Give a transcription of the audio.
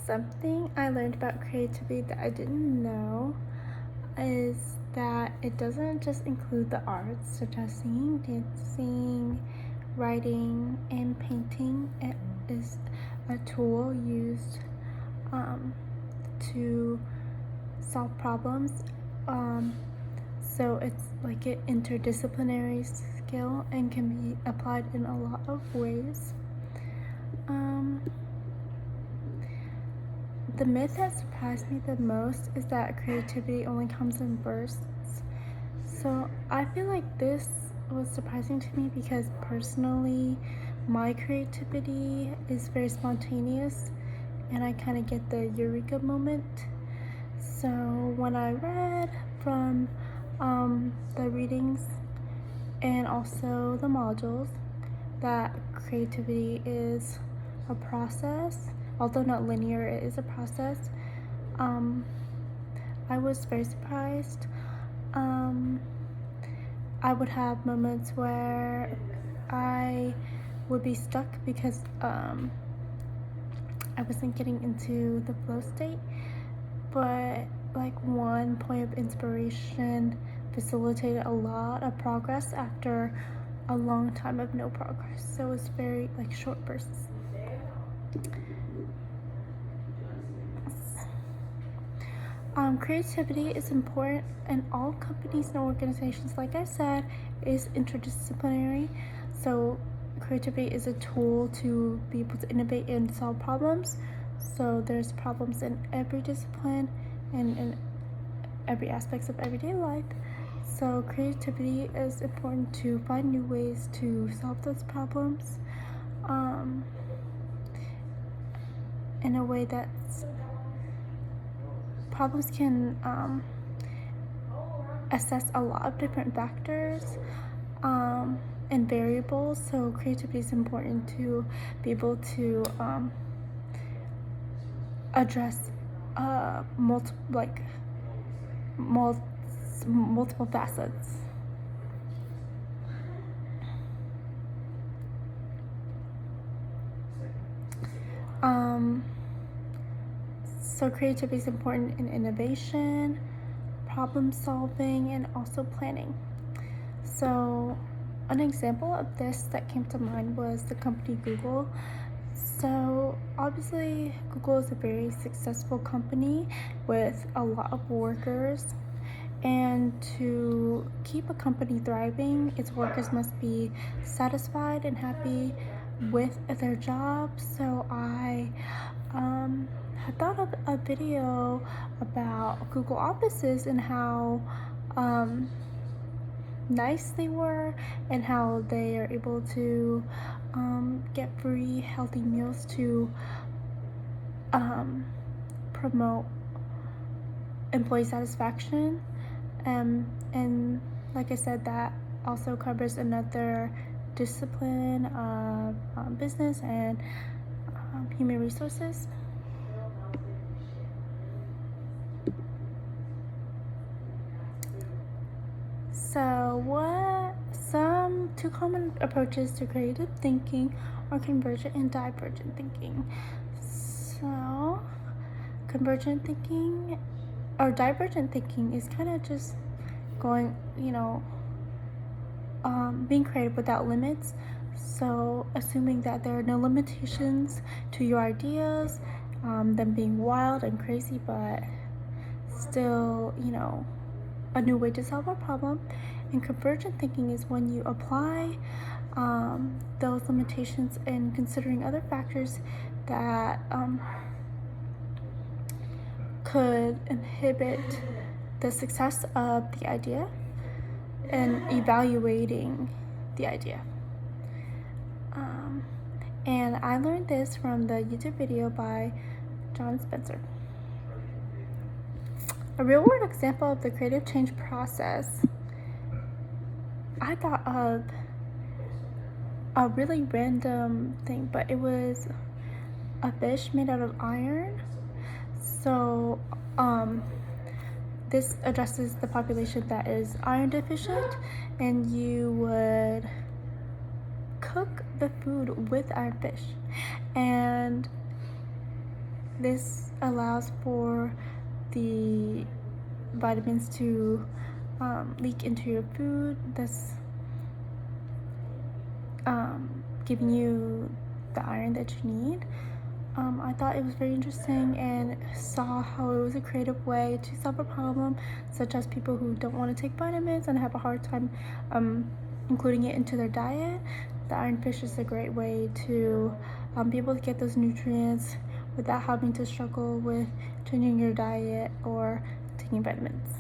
Something I learned about creativity that I didn't know is that it doesn't just include the arts, such as singing, dancing, writing, and painting. It is a tool used to solve problems. So it's like an interdisciplinary skill and can be applied in a lot of ways. The myth that surprised me the most is that creativity only comes in bursts. So I feel like this was surprising to me because personally, my creativity is very spontaneous and I kind of get the eureka moment. So when I read from the readings and also the modules that creativity is a process, although not linear, it is a process. I was very surprised. I would have moments where I would be stuck because I wasn't getting into the flow state, but like one point of inspiration facilitated a lot of progress after a long time of no progress. So it was very like short bursts. Creativity is important in all companies and organizations. Like I said, is interdisciplinary. So creativity is a tool to be able to innovate and solve problems. So there's problems in every discipline and in every aspect of everyday life. So creativity is important to find new ways to solve those problems in a way that's problems can assess a lot of different factors and variables. So creativity is important to be able to address multiple facets. So creativity is important in innovation, problem solving, and also planning. So an example of this that came to mind was the company Google. So obviously Google is a very successful company with a lot of workers, and to keep a company thriving, its workers must be satisfied and happy with their jobs. So I had thought of a video about Google offices and how nice they were and how they are able to get free healthy meals to promote employee satisfaction. And like I said, that also covers another discipline of business and human resources. So some two common approaches to creative thinking are convergent and divergent thinking. So convergent thinking or divergent thinking is kind of just going, being creative without limits. So assuming that there are no limitations to your ideas, them being wild and crazy, but still, a new way to solve a problem. And convergent thinking is when you apply those limitations and considering other factors that could inhibit the success of the idea and evaluating the idea. And I learned this from the YouTube video by John Spencer. A real-world example of the creative change process, I thought of a really random thing, but it was a fish made out of iron. So this addresses the population that is iron deficient, and you would cook the food with iron fish. And this allows for the vitamins to leak into your food, thus giving you the iron that you need. I thought it was very interesting and saw how it was a creative way to solve a problem, such as people who don't want to take vitamins and have a hard time including it into their diet. The iron fish is a great way to be able to get those nutrients without having to struggle with changing your diet or taking vitamins.